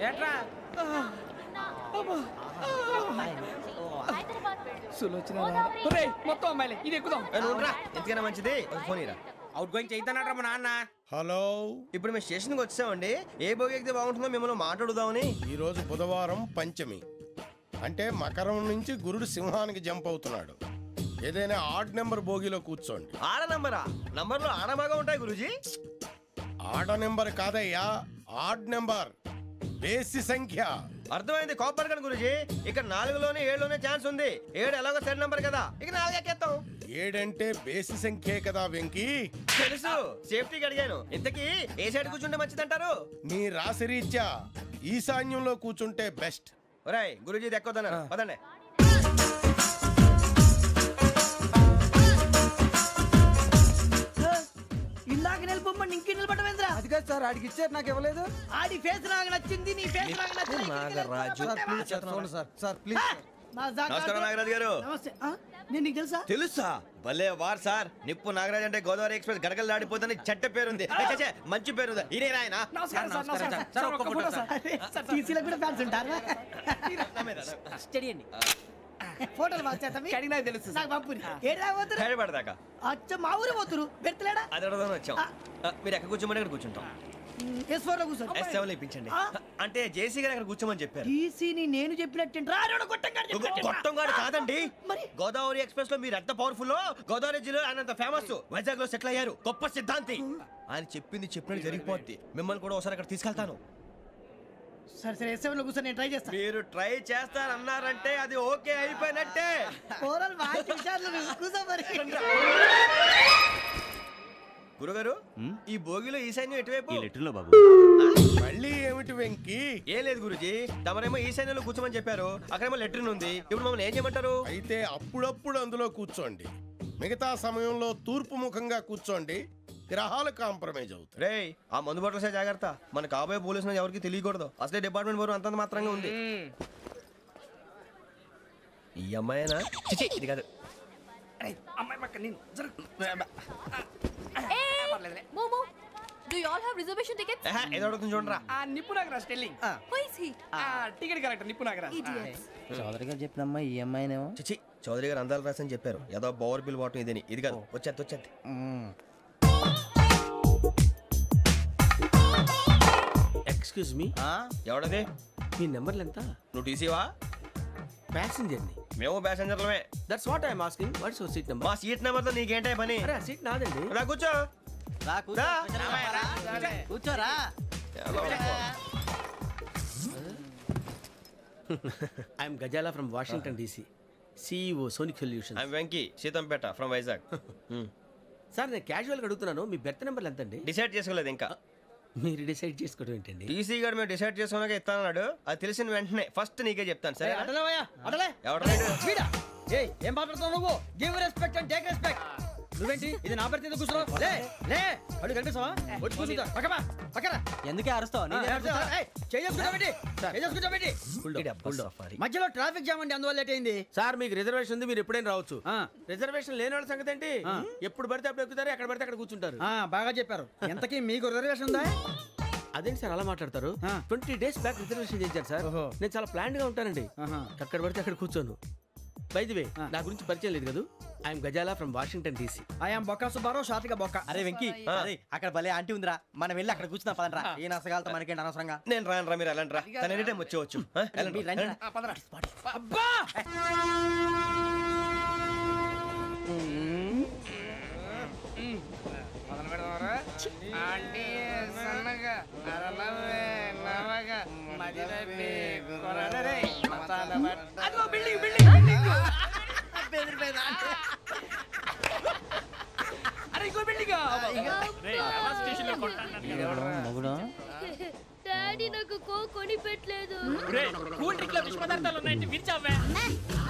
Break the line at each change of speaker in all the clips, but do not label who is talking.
ఏట్రా మొత్తం అమ్మాయిలే ఇది ఎక్కుదాం.
ఎందుకైనా మంచిది ఫోన్ ఇరా.
అవుట్ గోయింగ్ చేద్దానట్రా మా నాన్న.
హలో,
ఇప్పుడు మేము స్టేషన్కి వచ్చామండి. ఏ బోగి ఎక్కితే బాగుంటుందో మిమ్మల్ని మాట్లాడుదామని.
ఈ రోజు బుధవారం పంచమి, అంటే మకరం నుంచి గురుడు సింహానికి జంప్ అవుతున్నాడు. ఏదైనా ఆడ్ నెంబర్ బోగిలో కూర్చోండి.
ఆడ నంబరా? నంబర్లో ఆడ బాగా ఉంటాయి గురూజీ.
ఆడ నెంబర్ కాదయ్యా, ఆడ్ నెంబర్, బేసి సంఖ్య.
అర్థమైంది కాపర్ కానీ గురూజీ. ఇక్కడ 4లోనే 7లోనే ఛాన్స్ ఉంది. 7 ఎలాగో సెడ్ నంబర్ కదా, ఇక 4 ఎక్కేస్తాం.
7 అంటే బేసి సంఖ్యే కదా వెంకీ.
తెలుసు, సేఫ్టీకి అడిగాను. ఇంతకీ ఏ సైడ్ కూర్చుంటే మంచిదంటారు?
నీ రాశి రీత్యా ఈశాన్యంలో కూర్చుంటే బెస్ట్.
ఒరేయ్ గురూజీ దెక్కొద్దన్నారు, పదండి.
ఇందాక నిలబొమ్మని ఇంకే నిలబడమేంద్రా?
అది కాదు సార్, ఆడికి ఇచ్చారు నాకు ఇవ్వలేదు.
ఆడి ఫేస్ నాకు నచ్చింది, నీ ఫేస్ నాకు నచ్చింది.
Nagaraju
sir please.
నమస్కారం నాగరాజు గారు.
నమస్తే. నేను నీకు తెలుసా?
తెలుసా? భలే వార్ సార్. నిప్పు నాగరాజ్ అంటే గోదావరి ఎక్స్ప్రెస్ గడగలు దాడిపోతుంది చెట్ట పేరుంది. మంచి పేరు. ఇదే ఆయన.
టీసీలో కూడా ఫ్యాన్స్ ఉంటారా? ఫోటోలు
అడిగినా తెలుసు.
నాకు పంపుని ఏడా పోతురు?
హైదరాబాద్దాకా.
అచ్చ మా ఊరు పోతురు. పెడతలేడా?
అది అడగదామని వచ్చాం. మీరు ఎక్కడ కూర్చోమని అక్కడ కూర్చుంటాం.
S4 లో కూర్చో.
S7 ఇప్పించండి. అంటే జేసీ గారు అక్కడ కూర్చోమని చెప్పారు.
టీసీని నేను చెప్పినట్టు
గొట్టంగాడు కాదండి. గోదావరి ఎక్స్ప్రెస్ లో మీరు ఎంత పవర్ఫుల్, గోదావరి జిల్లా ఆయన ఫేమస్. వైజాగ్ లో సెటిల్ అయ్యారు, గొప్ప సిద్ధాంతి. ఆయన చెప్పింది చెప్పినట్టు జరిగిపోద్ది. మిమ్మల్ని కూడా ఒకసారి అక్కడ తీసుకెళ్తాను.
సరే సరే, S7 లో కూర్చొని నేను ట్రై చేస్తాను.
మీరు ట్రై చేస్తారన్నారంటే అది ఓకే అయిపోయినట్టే.
ఓవరాల్ వాటి విషయాలు కూర్చో మరి.
గురుగారు, ఈ భోగిలో ఈశాన్యం ఎటువైపు?
మళ్ళీ ఏమిటి వెంకీ?
ఏం లేదు గురుజీ, తమరేమో ఈశాన్యంలో కూర్చోమని చెప్పారు. అక్కడేమో లెట్రిన్ ఉంది. ఇప్పుడు మమ్మల్ని ఏం చేయమంటారు?
అయితే అప్పుడప్పుడు అందులో కూర్చోండి. మిగతా సమయంలో తూర్పు ముఖంగా కూర్చోండి. గ్రహాలు కాంప్రమైజ్ అవుతాయి.
రేయ్, ఆ మందు బాటలసే జాగ్రత్త. మన కాబోయే పోలీసులు ఎవరికి తెలియకూడదు. అసలే డిపార్ట్మెంట్ బోరు అంతంత మాత్రంగా ఉంది. ఈ అమ్మాయినా? చిచి, ఇది కాదు.
అమ్మాయి పక్క నేను.
Momo, do you all have reservation tickets?
ఏదో అడుగుతుంది చూడరా.
నిప్పు Nagaraj telling.
Who is he?
Ticket correct, నిప్పు నాగరాజ్.
Idiots.
చౌదరి గారు చెప్పినమ్మా ఈ అమ్మాయినేమో.
చిచి, చౌదరి గారు అందాలు రాసని చెప్పారు. ఏదో బోర్ బిల్ బాటం ఇదని. ఇది కాదు, వచ్చేది.
Excuse me,
ఎవడది?
మీ నెంబర్లు ఎంత?
నువ్వు టీసీవా?
ప్యాసింజర్ ని.
మేము ప్యాసెంజర్లమే.
That's what I'm asking. What's your seat number?
మా సీట్ నెంబర్ తో నీకేంటే పని?
అరే సీట్ నాదండి.
రా కూర్చో.
కూర్చోరా.
I'm Ghazala from Washington DC, CEO Sonic Solutions.
I'm Venky, Seethampeta from Vizag.
Sir నేను క్యాజువల్గా అడుగుతున్నాను, మీ బెర్త్ నెంబర్ ఎంత అండి?
డిసైడ్ చేసుకోలేదు ఇంకా.
మీరు డిసైడ్ చేసుకోవడం ఏంటండి?
టీసీ గారు మేము డిసైడ్ చేసుకున్నాక ఇస్తానన్నాడు. అది తెలిసిన వెంటనే ఫస్ట్ నీకే చెప్తాను. సరే
ఏం మాట్లాడుతున్నావు నువ్వు? Give respect and take respect. నువ్వేంటి ఇది నా పరిస్థితి కూర్చున్నావు? లే లే, అడుగు కనిపిస్తావా? వచ్చి కూర్చుంటా. పక్కన
ఎందుకే అరుస్తావు?
మధ్యలో ట్రాఫిక్ జామ్ అండి, అందువల్ల లేట్ అయింది.
సార్ మీకు రిజర్వేషన్ ఉంది, మీరు ఎప్పుడైనా రావచ్చు. రిజర్వేషన్ లేని వాళ్ళ సంగతి ఏంటి? ఎప్పుడు పడితే అప్పుడు ఎక్కుతారు, ఎక్కడ పడితే అక్కడ కూర్చుంటారు.
బాగా చెప్పారు. ఎంతకీ మీకు రిజర్వేషన్ ఉందా?
అదేంటి సార్ అలా మాట్లాడతారు? 20 days బ్యాక్ రిజర్వేషన్ చేశారు సార్. నేను చాలా ప్లాన్డ్ గా ఉంటానండి. అక్కడ పడితే అక్కడ కూర్చోను. బై ది వే, నా గురించి పరిచయం లేదు కదా. I'm Ghazala from Washington DC.
I'm Bokka Subbarao, షార్ట్గా బొక్క.
అరే వెంకీ, అక్కడ భలే ఆంటీ ఉందిరా, మనం వెళ్ళి అక్కడ కూర్చున్నా పదనరా. ఏ నసగాలతో మనకేంటి అనవసరంగా.
నేను రాను, మీరు వెళ్ళండి రా. తన ఎనీ టైం వచ్చేవచ్చు.
అబ్బా
డాడీ నాకు కొని పెట్టలేదు.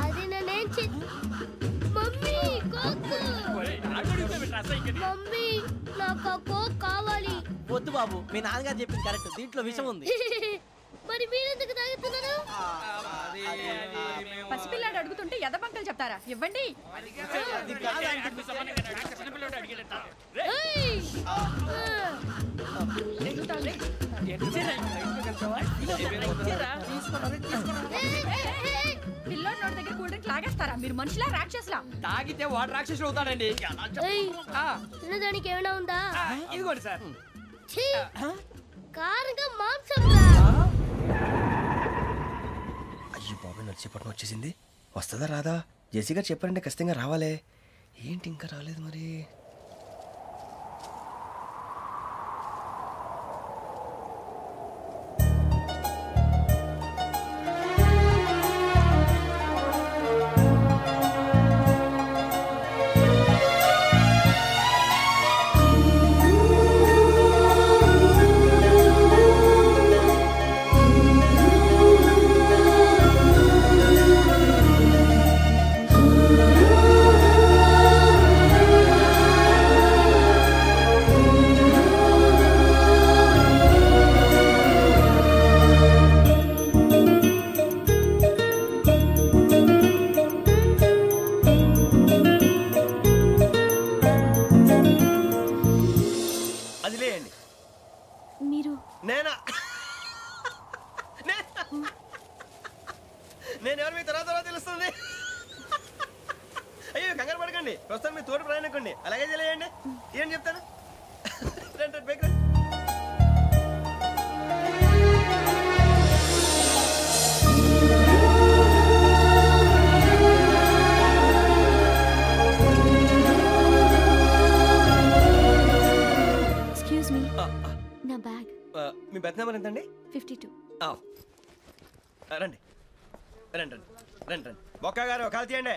అది నేనేం మమ్మీ మమ్మీ నాకు కోక్ కావాలి.
వద్దు బాబు, మీ నాన్నగారు చెప్పింది కరెక్ట్, దీంట్లో విషయం ఉంది.
మరి మీరెందుకు తాగుతున్నారు?
పసిపిల్లాడు అడుగుతుంటే ఎదబంకలు చెప్తారా? ఇవ్వండి. పిల్లోడి నోటి దగ్గర కూల్ డ్రింక్ లాగేస్తారా మీరు? మనుషులా రాక్షసులా?
తాగితే వాడు రాక్షసుడు అవుతాడండి.
తినడానికి ఏమైనా ఉందా?
ఇదిగోండి సార్.
కారంగా మాంసం.
అయ్యో బాబాయ్ నడిచేపట్నం వచ్చేసింది. వస్తుందా రాదా? జెసీ గారు చెప్పారంటే ఖచ్చితంగా రావాలే. ఏంటి ఇంకా రాలేదు మరి? నేను ఎవరు మీ తర్వాత తెలుస్తుంది. అయ్యో కంగారు పడకండి, ప్రస్తుతం మీ తోటి ప్రయాణకండి. అలాగే తెలియండి. ఏం చెప్తాను రండి బేక్ రండి.
ఎక్స్క్యూజ్ మీ, నా బ్యాగ్.
మీ బెత్ నెంబర్ ఎంతండి?
52.
రండి రండి రండి రండి రండి. బొక్క గారు కాల్ తీయండి.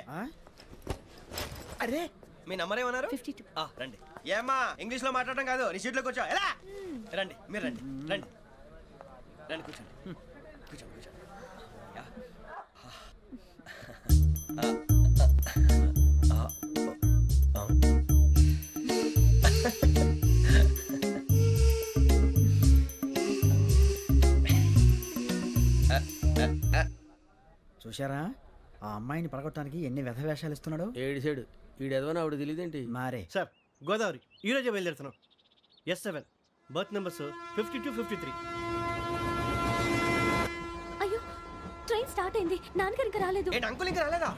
అరే మీ నంబర్ ఏమన్నారు?
52.
రండి. ఏమ్మా ఇంగ్లీష్ లో మాట్లాడడం కాదు, నీ సీట్లో కూర్చో. ఎలా రండి, మీరు రండి రండి రండి, కూర్చోండి కూర్చోండి కూర్చోండి.
చూశారా ఆ అమ్మాయిని పడగొట్టడానికి ఎన్ని వ్యధ వేషాలు ఇస్తున్నాడు.
ఏడు సైడు వీడు ఎదవని ఆవిడ తెలియదేంటి.
మారే
సార్ గోదావరి ఈరోజే బయలుదేరుతున్నాం. S7 berth numbers 52, 53.
అయ్యో ట్రైన్ స్టార్ట్ అయింది, నాన్నగారు ఇంకా రాలేదు.
ఏంటి అంకుల్ ఇంకా రాలేదా?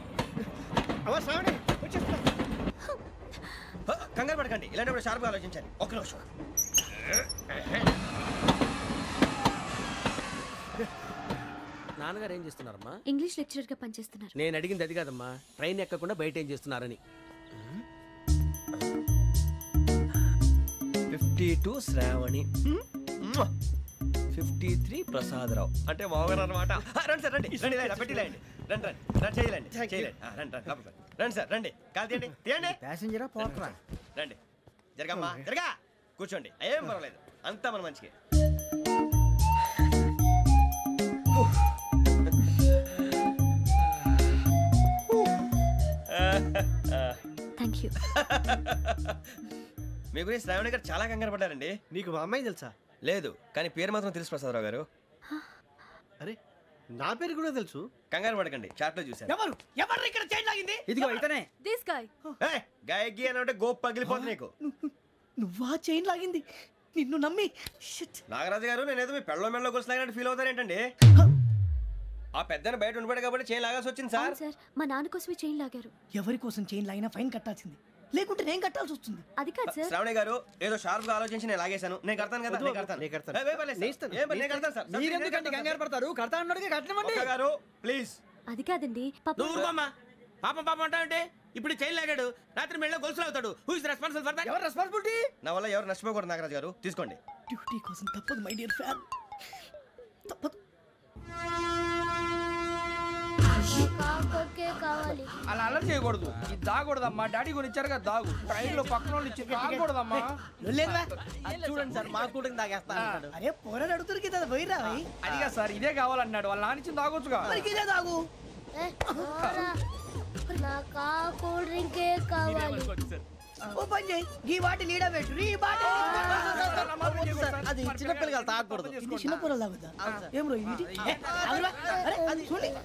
కంగారు పడకండి, ఇలాంటప్పుడు షార్ప్గా ఆలోచించండి. ఒక్క నిమిషం.
నాన్నగారు ఏం చేస్తున్నారమ్మా?
ఇంగ్లీష్ లెక్చరర్ గా పనిచేస్తున్నారు.
నేను అడిగింది అది కాదమ్మా, ట్రైన్ ఎక్కకుండా బయట ఏం చేస్తున్నారని.
52 శ్రావణి, 53 ప్రసాదరావు అంటే మామగారు అనమాట. రండి సార్ రండి రండి, పెట్టిలేండి. రండి రండి రండి, చేయలేండి చేయలేండి. రండి రండి రండి సార్ రండి, కాదు తీయండి తీయండి.
ప్యాసింజరా పోట్రా.
రండి జరగమ్మా జరగా, కూర్చోండి. ఏం పర్వాలేదు, అంతా మన మంచికి.
Thank you.
మీ గురించి శ్రావణి గారు చాలా కంగారు పడ్డారండి.
నీకు మా అమ్మాయి తెలుసా?
లేదు, కానీ పేరు మాత్రం తెలుసు ప్రసాదరావు గారు.
అరే నా పేరు కూడా తెలుసు.
కంగారు పడకండి, చాట్ లో చూసాను.
ఎవరు ఎవరు ఇక్కడ చైన్ లాగింది? ఇదిగో ఇతనే.
This guy.
గాయకి అని అంటే గోప్ పగిలిపోతుంది నీకు.
నువ్వా చైన్ లాగింది? నిన్ను నమ్మి.
నాగరాజు గారు, నేనేదో మీ పెళ్ళ మెళ్ళ గురించి లాగినట్టు ఫీల్ అవుతారేంటండి? ఆ పెద్దని బయట ఉండిపోయాడు కాబట్టి చైన్ లాగాల్సి వచ్చింది సార్.
సార్ మా నాన్న కోసమే చైన్ లాగారు.
ఎవరి కోసం చైన్ లాగినా ఫైన్ కట్టాల్సింది, లేకుంటే నేను కట్టాల్సి వస్తుంది.
అది కాదు సార్.
శ్రావణి గారు ఏదో షార్ప్ గా ఆలోచించి నేను లాగేశాను. నేను కడతాను కదా, నేను కడతాను. నేను కడతాను సార్.
మీరెందుకంటే కంగారు పడతారు? కడతా అన్నాడుగా కట్టమండి.
గారు ప్లీజ్.
అది కాదండి
నువ్వు ఊరుకోమ్మా. పాపం పాపం అంటావంటే ఇప్పుడు చైన్ లాగాడు, రాత్రి మెళ్ళ గొలుసులు అవుతాడు. Who is responsible for that?
ఎవరు రెస్పాన్సిబిలిటీ?
నా వల్ల ఎవరు నష్టపోకూడదు నాగరాజు గారు, తీసుకోండి.
డ్యూటీ కోసం తప్పదు మై డియర్ ఫ్యాన్, తప్పదు.
అలా అలర్ చేయకూడదు. ఇది దాగకూడదమ్మా. డాడీ కొని ఇచ్చారు కదా దాగు. ట్రైన్ లో పక్కన వాళ్ళు ఇచ్చి దాగకూడదమ్మా.
చూడండి సార్, మా కూడా తాగేస్తా. అరే పోరాడు అడుగుతారు కదా, పోయిరా.
అదిగా సార్, ఇదే కావాలన్నాడు. వాళ్ళ నాన్న ఇచ్చింది తాగొచ్చుగా.
ఇదే తాగు. ఓ పని చేయి, ఈ బాటి లీడ పెట్టు. ఈ బాటి అది చిన్నపిల్లలు తాగకూడదు. ఇది చిన్నపిల్లలు తాగుతా. ఏం రో ఇది? అరే అది చూడండి.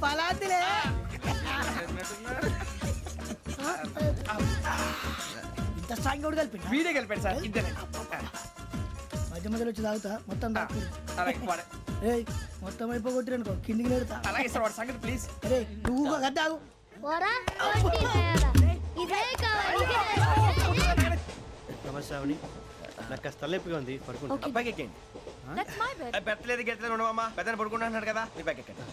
పలాతిలే ఇంత స్ట్రాంగ్ కూడా కలిపి
వీడే కలిపాడు సార్ ఇద్దరే
మధ్య మధ్యలో వచ్చి తాగుతా మొత్తం తాగు
అలాగే
ఏయ్ మొత్తం అయిపోగొట్టిరనుకో కిందికి నేడుతా
అలాగే సార్ వాడు సంగతి ప్లీజ్
అరే నువ్వు గద్దాగు
నమస్తే ఆవిడ నాకు కాస్త తలెప్పిగా ఉంది పడుకుంటా
బ్యాగ్ ఎక్కండి
That's my bed.
పెట్టలేదు గెట్టలేదు ఉండవమ్మా పెద్దని పడుకుంటున్నాడు కదా మీ బ్యాగ్ ఎక్కండి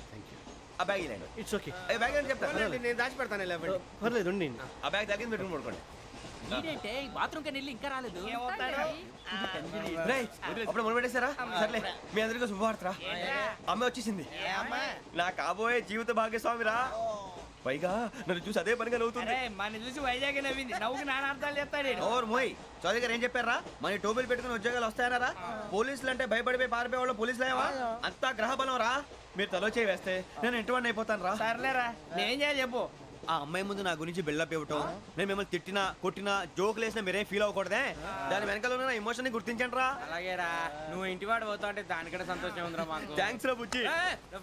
ఆ బ్యాగ్ ఇలాండి
ఇట్స్ ఓకే
బ్యాగ్ అని చెప్తాను
నేను దాచి పెడతాను
పర్లేదు ఉండి
ఆ బ్యాగ్ తగ్గింది పెట్టుకుని పడుకోండి
బాత్రూమ్ కి వెళ్ళి ఇంకా రాలేదు.
అప్పుడు మొదలు పెట్టేశారా సర్లే మీ అందరికీ శుభవార్తరా అమ్మ వచ్చేసింది నా కాబోయే జీవిత భాగ్యస్వామిరా పైగా నన్ను చూసి అదే పనిగా నవ్వుతుంది
మన చూసి వైజాగ్ నవ్వింది నవ్వుకి నాన్న అర్థాలు చెప్తాడు
ఓర్ మోయ్ చౌదరి గారు ఏం చెప్పారా మన టోబీలు పెట్టుకుని ఉద్యోగాలు వస్తాయనరా పోలీసులు అంటే భయపడిపోయి పారిపోయే వాళ్ళు పోలీసులు ఏవా అంతా గ్రహ బలం రా మీరు తలో చేయి వేస్తే నేను ఇంటివాడిని అయిపోతాను రా
సర్లేరా నేనేం చేయాలి చెప్పు
ఆ అమ్మాయి ముందు నా గురించి బిల్డప్ ఇవ్వటం నేను మిమ్మల్ని తిట్టినా కొట్టినా జోకులు వేసినా మీరేం ఫీల్ అవ్వకూడదే దాని వెనకాల ఉన్న ఎమోషన్ ని గుర్తించండి రా
అలాగేరా నువ్వు ఇంటివాడు పోతా అంటే దానికంటే సంతోషం ఉందిరా మాకు
థ్యాంక్స్ రా బుజ్జి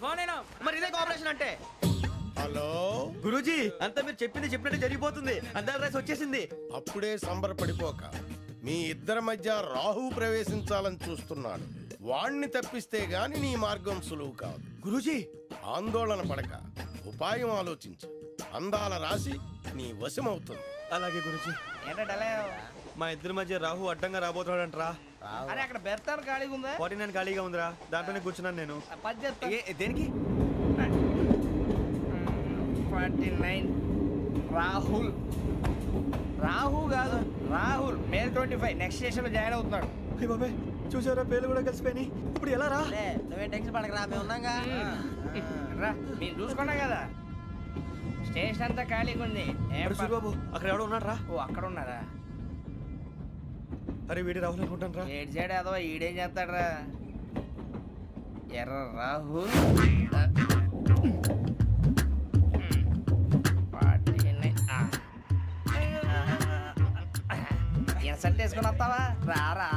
ఫోన్ అయినా
మరి ఇదే కోఆపరేషన్ అంటే
హలో
గురూజీ అంతా మీరు చెప్పింది చెప్పినట్టు జరిగిపోతుంది అందరి రైస్ వచ్చేసింది
అప్పుడే సంబరపడిపోక మీ ఇద్దరి మధ్య రాహు ప్రవేశించాలని చూస్తున్నాడు వాణ్ణి తప్పిస్తే గాని నీ మార్గం సులువు కాదు
గురూజీ
ఆందోళన పడక ఉపాయం ఆలోచించు అందాల రాశి నీ వశమవుతుంది
అలాగే గురూజీ
ఏంటంటే
మా ఇద్దరి మధ్య రాహు అడ్డంగా రాబోతున్నాడంట్రా
అరే అక్కడ బెర్తాను ఖాళీగా ఉందా
49 ఖాళీగా ఉందిరా దాంట్లోనే కూర్చున్నాను నేను దేనికి
49 రాహుల్ రాహు కాదు రాహుల్ మే 25 నెక్స్ట్ స్టేషన్ లో జాయిన్ అవుతున్నాడు
బాబాయ్ చూసారా పేర్లు కూడా కలిసిపోయినాయి ఇప్పుడు ఎలా రా
నువ్వేం టెన్షన్ పడకరా మేము ఉన్నాగా
రా మీరు చూసుకున్నా కదా స్టేషన్ అంతా ఖాళీగా ఉంది
సూరిబాబు అక్కడ ఎవడో ఉన్నాడు రా
ఓ అక్కడ ఉన్నారా
అరే వీడి రాహుల్ అనుకుంటాను రా
ఏడు సైడ్ ఏదో ఈడేం చేస్తాడరా ఎర్ర రాహుల్ ఇన్సల్ట్ వేసుకుని వస్తావా రారా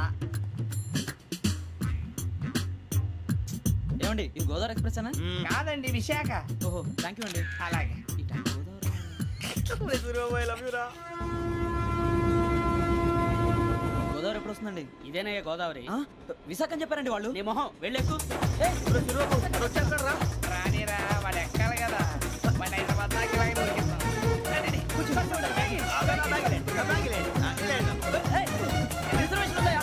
ఏమండి ఇది గోదావరి ఎక్స్ప్రెస్ అనా?
కాదండి విశాఖ
ఓహో థ్యాంక్ యూ అండి.
అలాగే
ఈ time Godavari
Suribabu I love you రా
గోదావరి ఎప్పుడు వస్తుందండి?
ఇదేనయ్య గోదావరి
విశాఖ అని చెప్పారండి వాళ్ళు.
నీ మొహం వెళ్ళెక్కు
సూరిబాబు వచ్చేస్తాడు రా
రానిరా వాడు ఎక్కాలి కదా మన హైదరాబాద్ దాకా ఇలాగే దొరికిస్తాం
రిజర్వేషన్ ఉందా?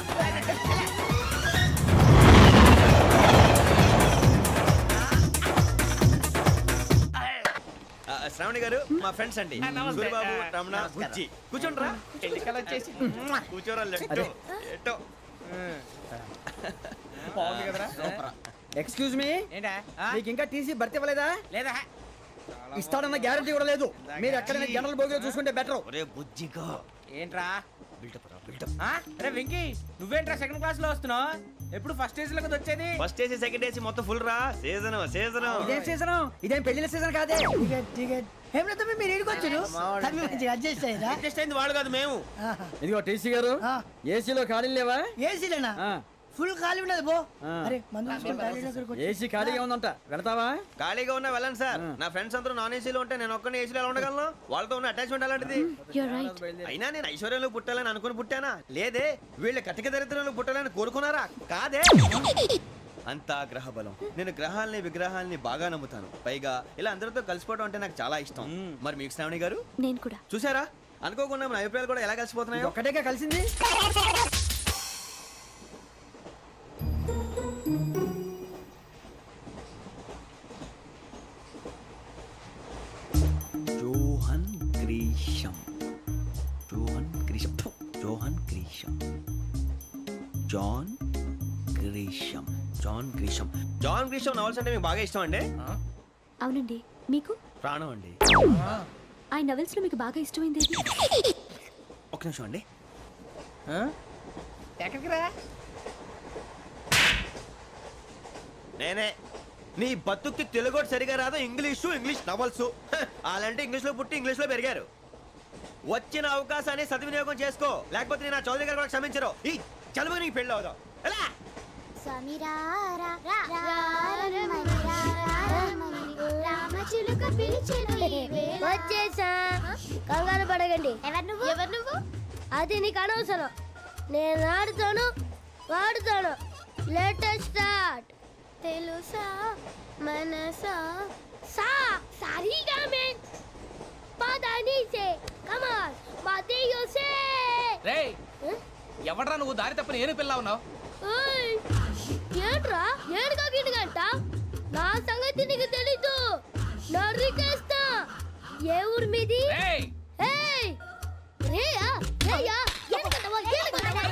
శ్రావణి గారు మా ఫ్రెండ్స్ అండి
నమస్తే.
సూరిబాబు రమణ బుజ్జి కూర్చోండి రా
ఎన్నికలు వచ్చేసి
కూర్చోరా లెట్టో ఎట్టో
బాగుంది కదరా
ఎక్స్క్యూజ్ మీ
ఏంటా
మీకు ఇంకా టీసీ భర్తీ ఇవ్వలేదా
లేదా
ఇస్తాడన్న గ్యారంటీ కూడా లేదు మీరు ఎక్కడైనా జనరల్ బోగిలో చూసుకుంటే బెటర్
ఒరే బుజ్జిగా
ఏంట్రా
బిల్డప్ రా బిల్డప్
అరే వెంకీ నువ్వేంట్రా సెకండ్ క్లాస్ లో వస్తున్నావు ఎప్పుడు ఫస్ట్ ఏజ్ లో కదా వచ్చేది
ఫస్ట్ ఏసీ సెకండ్ ఏసీ మొత్తం ఫుల్ రా సీజన్ సీజన్
ఇదేం సీజన్ ఇదేం పెళ్లిన సీజన్ కాదే టికెట్ టికెట్ ఏం మీరు ఇడికొచ్చారు అడ్జస్ట్ అయ్యారా
అడ్జస్ట్ అయింది వాళ్ళు కాదు మేము.
ఇదిగో టీసీ గారు ఏసీలో ఖాళీ లేవా ఏసీలేనా ఫుల్ ఖాళీ ఉండదు బో అరే ఏసీ ఖాళీగా ఉందంట వెళ్తావా
ఖాళీగా ఉన్నా వెళ్ళండి సార్ నా ఫ్రెండ్స్ అందరూ నాన్ ఏసీలో ఉంటే నేను ఒక్కనే ఏసీలో ఎలా ఉండగలను వాళ్ళతో ఉన్న అటాచ్మెంట్ అలాంటిది
You're right.
అయినా నేను ఐశ్వర్యంలో పుట్టాలని అనుకుని పుట్టానా లేదే వీళ్ళ కటిక దరిద్రంలో పుట్టాలని కోరుకున్నారా కాదే అంతా గ్రహ బలం నేను గ్రహాలని విగ్రహాలని బాగా నమ్ముతాను పైగా ఇలా అందరితో కలిసిపోవడం అంటే నాకు చాలా ఇష్టం మరి మీకు శ్రావణి గారు
నేను కూడా.
చూసారా అనుకోకుండా మన అభిప్రాయాలు కూడా ఎలా కలిసిపోతున్నాయో
ఒక్కటేగా కలిసింది
Johan Grisham Johan Grisham Johan Grisham John Grisham John Grisham John Grisham novels అంటే మీకు బాగా ఇష్టం అండి
అవునండి. మీకు?
ప్రాణం అండి
ఆ నవెల్స్ లో మీకు బాగా ఇష్టమైంది ఏది?
ఒక నిమిషం అండి
ఎక్కడికి రా
నేనే నీ బతుక్కి తెలుగు సరిగా రాదు ఇంగ్లీష్ నవల్స్ అలాంటి ఇంగ్లీష్లో పుట్టి ఇంగ్లీష్లో పెరిగారు వచ్చిన అవకాశాన్ని సద్వినియోగం చేసుకో లేకపోతే నేను నా చౌదరి గారు కూడా క్షమించరు ఈ చదువు నీకు పెళ్ళి అవుదాం ఎలా
వచ్చేసా కంగారు పడగండి ఎవరు నువ్వు అది నీకు అనవసరం. నేను ఆడుతాను, వాడుతాను. Let start. తెలుసా మనసా సా సారీగా మెన్ పదనిసే కమాన్ మదియోసే.
రేయ్ ఎవడ్రా నువ్వు దారి తప్పని ఏను పిల్ల ఉన్నావు?
ఓయ్ ఏంట్రా ఏడుగా గిడుగంట? నా సంగతి నీకు తెలీదు. నరికేస్తా. ఏ ఊరు మీది? ఏయ్ రేయా రేయా ఏడుగంటవా ఏడుగంటవా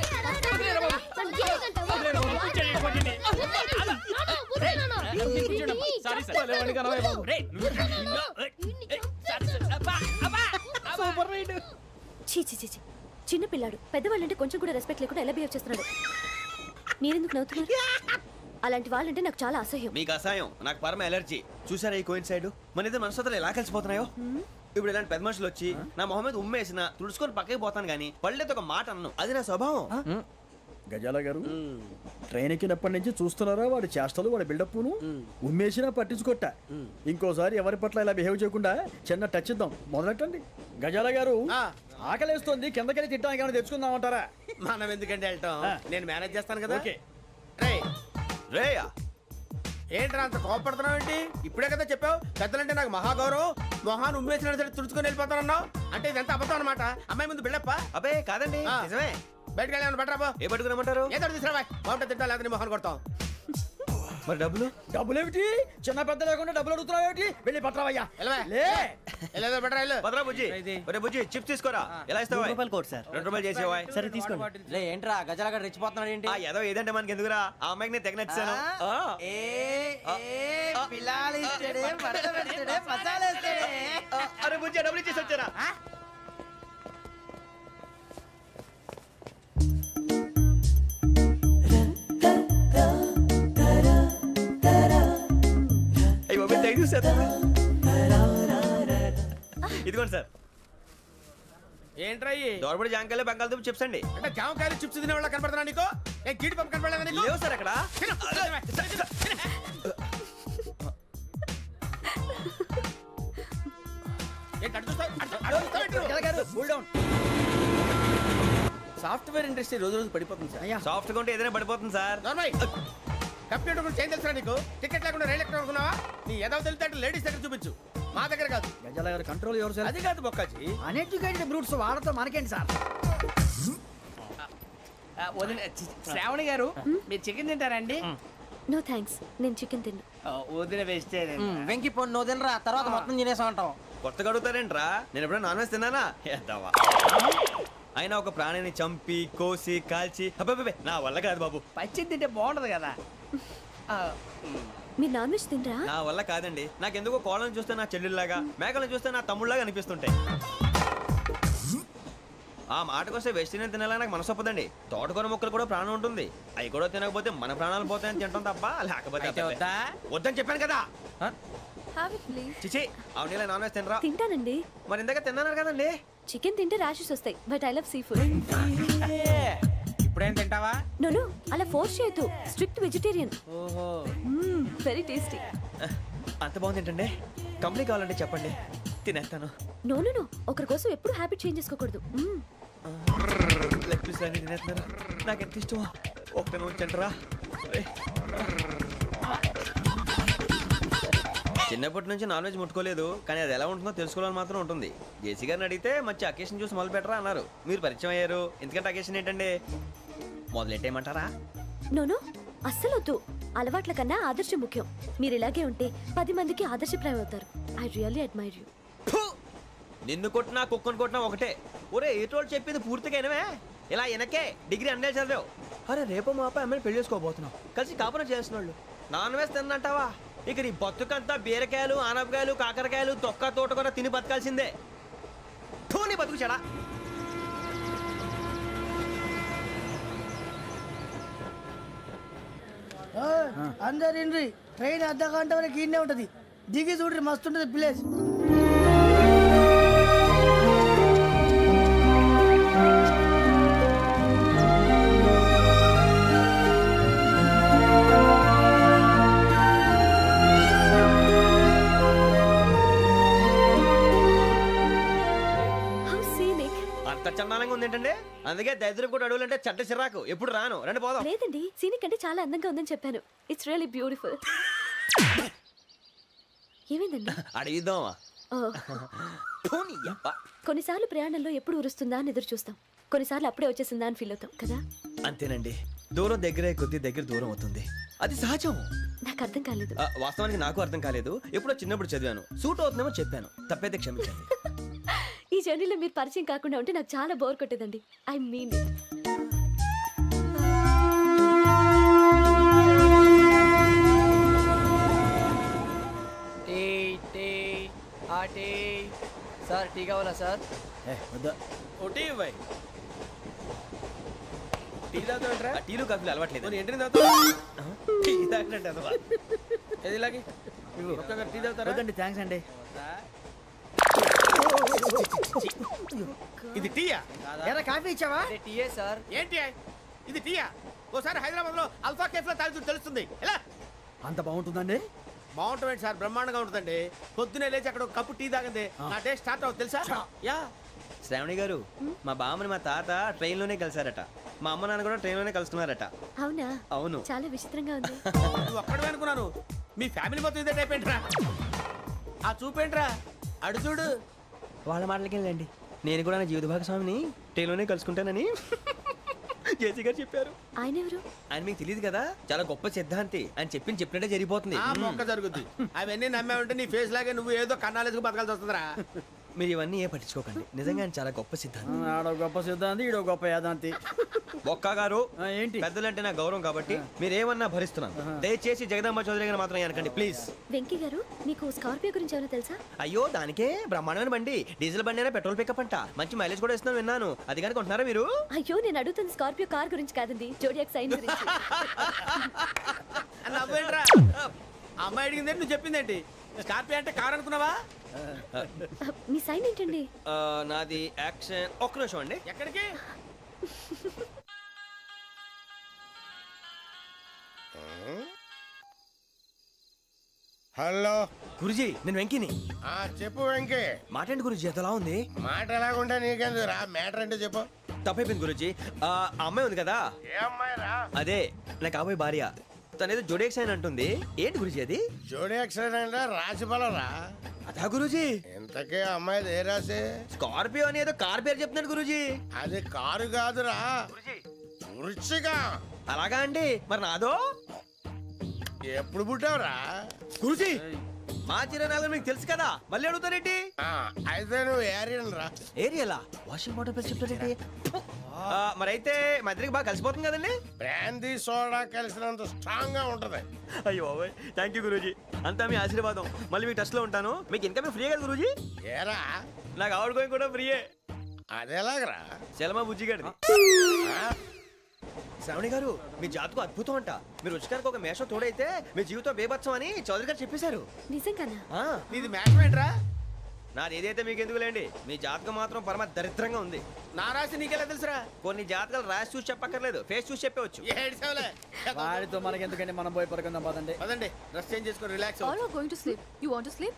చిన్న పిల్లాడు పెద్దవాళ్ళంటే కొంచెం కూడా రెస్పెక్ట్ లేకుండా ఎలా బిహేవ్ చేస్తున్నాడు. మీరెందుకు నవ్వుతున్నారు? అలాంటి వాళ్ళంటే నాకు చాలా అసహ్యం.
మీకు అసహ్యం, నాకు పరమ ఎలర్జీ. చూసారా ఈ కోయిన్సైడ్? మన ఇద్దరు మనసులో ఎలా కలిసిపోతున్నాయో. ఇప్పుడు ఇలాంటి పెద్ద మనుషులు వచ్చి నా మొహం మీద ఉమ్మేసిన తుడుచుకొని పక్కకి పోతాను కానీ పళ్ళేతో ఒక మాట అన్ను. అది నా స్వభావం.
గజాల గారు ట్రైన్ ఎక్కినప్పటి నుంచి చూస్తున్నారా వాడి చేష్టలు, వాడి బిల్డప్ను? ఉమ్మేసినా పట్టించుకోట. ఇంకోసారి ఎవరి పట్ల ఇలా బిహేవ్ చేయకుండా చిన్న టచ్ ఇద్దాం. మొదలెట్టండి. గజాల గారు ఆకలేస్తుంది, కిందకెళ్ళి తిట్టడానికి ఏమైనా తెచ్చుకుందామంటారా?
మనం ఎందుకంటే వెళ్తాం, నేను మేనేజ్ చేస్తాను కదా.
రేయా
ఏంట్రా అంత కోపడుతున్నావు ఏంటి? ఇప్పుడే కదా చెప్పావు పెద్దలంటే నాకు మహాగౌరవం, మొహాన్ని ఉమ్మేసిన సరే తుడుచుకొని వెళ్ళిపోతానన్నావు. అంటే ఇదంతా అబద్ధం అనమాట. అమ్మాయి ముందు బిల్డప్ప?
అబ్బే కాదండి, నిజమే.
బయటకు వెళ్ళి బట్రాబో.
ఏ పట్టుకురమ్మంటారు?
ఏదో తీసుకురా బాగుంటుంది తింటా, లేదా మొహాన్ని కొడతాం.
మరి డబ్బులు?
డబ్బులు ఏమిటి? చిన్న పెద్ద లేకుండా డబ్బులు అడుగుతున్నావు ఏమిటి? వెళ్ళి పట్టరావయ్యా.
పదరా బుజ్జి. ఒరే బుజ్జి చిప్స్ తీసుకోరా. ఎలా ఇస్తావా?
Court sir.
2 రూపాయలు చేసేవా?
సరే తీసుకోండి. లే ఏంట్రా గజాలగా రెచ్చిపోతున్నాడు ఏంటి?
ఏదో ఏదంటే మనకి ఎందుకురా, ఆ అమ్మాయికి నేను తెగ నచ్చాను. అరే బుజ్జి డబ్బులు ఇచ్చేసి వచ్చారా? ఇదిగోండి సార్.
ఏంట్రా
దోరబడి జాంకాయలు బంగాళదుంప చిప్స్ అండి.
అంటే జామకాయలు చిప్స్ తినే వాళ్ళ కనపడుతున్నా నీకు? నేను జీడి పంపు కనపడలేదా నీకు?
లేవు సార్ అక్కడ.
సాఫ్ట్వేర్ ఇండస్ట్రీ రోజు రోజు పడిపోతుంది సార్.
సాఫ్ట్ గా ఉంటే ఏదైనా పడిపోతుంది సార్.
కంప్యూటర్ గురించి ఏం తెలుసా నీకు? టికెట్ లేకుండా రైలు ఎక్కడ అనుకున్నావా? నీ ఏదో తెలితే లేడీస్ దగ్గర చూపించు, మా దగ్గర కాదు.
గజాల గారు కంట్రోల్ ఎవరు సార్?
అది కాదు బొక్కాజీ.
అన్ఎడ్యుకేటెడ్ బ్రూట్స్ వాళ్ళతో మనకేంటి సార్?
శ్రావణి గారు మీరు చికెన్ తింటారండి?
నో థ్యాంక్స్, నేను చికెన్ తిన్నా.
వదిన వేస్తే
వెంకి పొన్ను నువ్వు తినరా, తర్వాత మొత్తం తినేసా ఉంటాం.
కొత్తగా అడుగుతారేంట్రా? నేను ఎప్పుడైనా నాన్ వెజ్ తిన్నానా? అయినా ఒక ప్రాణిని చంపి కోసి కాల్చి నా వల్ల కాదు బాబు.
పచ్చి తింటే బాగుంటది కదా.
మీరు నాన్ వెజ్ తినరా?
నా వల్ల కాదండి. నాకెందుకో కోళ్ళని చూస్తే నా చెల్లెల్లాగా, మేకలను చూస్తే నా తమ్ముళ్ళలాగా అనిపిస్తుంటాయి. ఆ మాటకొస్తే వెస్టిరియన్ తినాలని నాకు మనసు ఒప్పదండి. తోటకూర మొక్కలు కూడా ప్రాణం ఉంటుంది. అవి కూడా తినకపోతే మన ప్రాణాలు పోతాయని తింటాం తప్ప లేకపోతే వద్దని చెప్పాను కదా. చిచి అవునీ నాన్ వెజ్ తినరా?
తింటానండి.
మరి ఇందాక తిన్నాను కదండి.
చికెన్ తింటే ర్యాషెస్ వస్తాయి, but I love sea food.
ఇప్పుడేం తింటావా?
నో అలా ఫోర్స్ చేయొద్దు. Strict vegetarian.
ఓహో
వెరీ టేస్టీ.
అంత బాగుంది ఏంటండి? కంప్లీట్ కావాలంటే చెప్పండి, తినేస్తాను.
నో ఒకరి కోసం ఎప్పుడు హ్యాబిట్ చేంజ్ చేసుకోకూడదు.
లెగ్ పీస్ అన్ని తినేస్తున్నారు. నాకు ఎంత ఇష్టమో ఒకటే ఉంచండిరా. చిన్నప్పటి నుంచి నాన్ వెజ్ ముట్టుకోలేదు, కానీ అది ఎలా ఉంటుందో తెలుసుకోవాలని మాత్రం ఉంటుంది. జేసీ గారిని అడిగితే మంచి అకేషన్ చూసి మొదలు పెట్టరా అన్నారు. మీరు పరిచయం అయ్యారు, ఎందుకంటే అకేషన్ ఏంటండి? మొదలెట్టేయమంటారా?
నో అస్సలు వద్దు. అలవాట్ల కన్నా ఆదర్శం ముఖ్యం. మీరు ఇలాగే ఉంటే 10 మందికి ఆదర్శప్రాయం అవుతారు. I really admire you.
నిన్ను కొట్టినా కుక్కను కొట్టినా ఒకటే. ఒరే ఏటోళ్ళు చెప్పింది పూర్తిగా వినవే. ఇలా వెనకే డిగ్రీ అన్నే చదివావు. అరే రేపు మా అబ్బాయి అమ్మని పెళ్లి చేసుకోబోతున్నావు, కలిసి కాపురం చేసిన వాళ్ళు నాన్ వెజ్ తిన్నంటావా? ఇక నీ బతుకంతా బీరకాయలు, ఆనపకాయలు, కాకరకాయలు, తొక్క తోట కూడా తిని బతకాల్సిందే. నీ బతుకు చెడా.
అందరు ఇండ్రి, ట్రైన్ అర్ధగంట వరకు ఇన్నే ఉంటది. దిగి చూడ్రి, మస్తు ఉంటది ప్లేస్.
అంత చందానంగా ఉంది ఏంటంటే? అందుకే దరిద్రం కూడా అడవులు అంటే చెడ్డ చిరాకు. ఎప్పుడు రాను, రండి పోదాం.
లేదండి, సీనిక్ అంటే చాలా అందంగా ఉందని చెప్పాను. It's really beautiful. ఏమైందండి?
అడిగిద్దామా?
కొన్నిసార్లు ప్రయాణంలో ఎప్పుడు ఉరుస్తుందా అని ఎదురు చూస్తాం, కొన్నిసార్లు అప్పుడే వచ్చేసిందా అని ఫీల్ అవుతాం కదా.
అంతేనండి, దూరం దగ్గరే కొద్ది దగ్గర దూరం అవుతుంది, అది సహజం.
నాకు అర్థం కాలేదు.
వాస్తవానికి నాకు అర్థం కాలేదు. ఎప్పుడో చిన్నప్పుడు చదివాను, సూట్ అవుతుందేమో చెప్పాను, తప్పైతే క్షమించండి.
ఈ జర్నీలో మీరు పరిచయం కాకుండా ఉంటే నాకు చాలా బోర్ కొట్టేదండి. I mean it.
Sir tea కావాలా సార్?
ఒకటి ఇవ్వాలి. టీ తాగుతాంట్రా?
టీలు కాఫీలు అలవాట్లేదు.
ఏంటి తాగుతావు?
టీ తాగినట్టు అదవా.
ఏది ఇలాగే ఒక్కొక్కరు టీ తాగుతారా?
థ్యాంక్స్ అండి.
ఇది టీయా?
ఎరా కాఫీ ఇచ్చావా? టీయే సార్.
ఏంటి ఇది టీయా? ఓసారి హైదరాబాద్ లో అల్ఫా కేఫ్ లో తాగుతూ తెలుస్తుంది. ఎలా
అంత బాగుంటుందండి?
బాగుంటుంది సార్, బ్రహ్మాండంగా ఉంటుందండి. పొద్దునే లేచి అక్కడ ఒక కప్పు టీ తాగింది నా డే స్టార్ట్ అవుతుంది తెలుసా? యా.
శ్రావణి గారు, మా బామ్మని మా తాత ట్రైన్ లోనే కలిసారట, మా అమ్మ నాన్న కూడా ట్రైన్ లోనే కలుసుకున్నారట.
అవునా?
అవును.
చాలా విచిత్రంగా ఉంది.
నువ్వు ఒక్కడే అనుకున్నాను, మీ ఫ్యామిలీ మొత్తం ఇదే టైప్ ఏంట్రా? ఆ చూపేంట్రా, అడు చూడు.
వాళ్ళ మాటలకి వెళ్ళండి, నేను కూడా నా జీవిత భాగస్వామిని ట్రైన్ లోనే కలుసుకుంటానని జేసీ గారు చెప్పారు.
ఆయన ఎవరు?
ఆయన మీకు తెలియదు కదా, చాలా గొప్ప సిద్ధాంతి. ఆయన చెప్పినట్టే జరిగిపోతుంది.
మొక్క జరుగుద్ది. అవన్నీ నమ్మే ఉంటే నీ ఫేస్ లాగే నువ్వు ఏదో కన్నాలేసుకు బతకాల్సి వస్తుందిరా.
మీరు ఇవన్నీ ఏ పట్టించుకోకండి, నిజంగా ఆయన చాలా గొప్ప సిద్ధాంతి.
ఆడో గొప్ప సిద్ధాంతి, ఈడో గొప్ప యాదాంతి.
ఒక్క గారు
ఏంటి?
పెద్దలంటే నా గౌరవం కాబట్టి మీరేమన్నా భరిస్తున్నాను. దయచేసి జగదాంబ చౌదరి గారు మాత్రం అనకండి ప్లీజ్.
వెంకీ గారు, మీకు స్కార్పియో గురించి ఏమైనా తెలుసా?
అయ్యో, దానికే బ్రహ్మాండమైన బండి, డీజిల్ బండి అయినా పెట్రోల్ పికప్ అంట, మంచి మైలేజ్ కూడా ఇస్తున్నాను విన్నాను. అది కానీ కొంటున్నారా మీరు?
అయ్యో, నేను అడుగుతుంది స్కార్పియో కార్ గురించి కాదండి, జోడియాక్ సైన్ గురించి.
నవ్వేంట్రా? అమ్మాయి అడిగింది నువ్వు చెప్పిందేంటి? స్కార్పియో అంటే కార్ అనుకున్నావా?
మీ సైన్ ఏంటండి?
నాది యాక్షన్. ఒక్క నిమిషం అండి.
ఎక్కడికి?
హలో
గురుజీ, నేను వెంకిని.
చెప్పు వెంకీ.
మాట ఏంటి గురుజీ, ఎంతలా ఉంది?
మాట ఎలాగుంటా నీకెందుకు రా, మ్యాటర్ అంటే చెప్పు.
తప్పైపోయింది గురుజీ. ఆ అమ్మాయి ఉంది కదా,
ఏ అమ్మాయి రా?
అదే నా కాబోయే భార్య. తనేదో జోడేక్స్ అని అంటుంది. ఏంటి గురుజీ అది?
జోడి యాక్సిడెంట్ రాసి బలరా?
అదా గురుజీ.
ఇంతకే అమ్మాయి ఏ రాసి?
స్కార్పియో అని ఏదో కార్ పేరు చెప్తున్నాడు గురుజీ.
అది కారు కాదురా, వృచ్చిక.
అలాగా అండి, మరి నాదో?
ఎప్పుడు పుట్టావురా?
గురుజీ, మా చిరనాలు మీకు తెలుసు కదా, మళ్ళీ అడుగుతారేంటి?
అయితే నువ్వు ఏరియన్ రా.
ఏరియాలా? వాషింగ్ వాటర్ పేరు చెప్తారేంటి? మరైతే మా ఇద్దరికి బాగా కలిసిపోతుంది కదండి.
బ్రాందీ సోడా కలిసినంత స్ట్రాంగ్ గా ఉంటది.
అయ్యో థ్యాంక్ యూ గురూజీ, అంతా మీ ఆశీర్వాదం. మళ్ళీ మీకు టచ్ లో ఉంటాను. మీకు ఇంకా ఫ్రీ కదా గురూజీ?
ఏరా,
నాకు ఆవిడ గోయింగ్ కూడా ఫ్రీయే.
అదేలాగరా?
చలమా బుజ్జి గారిది. శ్రావణి గారు, మీ జాతకు అద్భుతం అంట. మీరు రుచికారికి ఒక మేషం తోడైతే మీ జీవితం బేబత్సం అని చౌదరి గారు చెప్పేశారు.
నిజంగానా?
నీది మేషం ఏంట్రా?
నాది ఏదైతే మీకు ఎందుకు లేండి, మీ జాతకం మాత్రం పరమ దరిద్రంగా ఉంది.
నా రాసి నీకెలా తెలుసురా?
కొన్ని జాతకాలు రాసి చూసి చెప్పక్కర్లేదు, ఫేస్ చూసి చెప్పవచ్చు.
వాడితో మనకి ఎందుకంటే మనం పోయి పడుకుందాం పదండి.
పదండి, డ్రెస్ చేంజ్ చేసుకొని relax.
All are going to sleep. You want to sleep?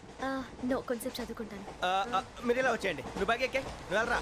No, కొంచెం చదువుకుంటాను.
మీరు ఇలా వచ్చేయండి. నువ్వు బాగా ఎక్కే, నువ్వు వెళ్ళరా.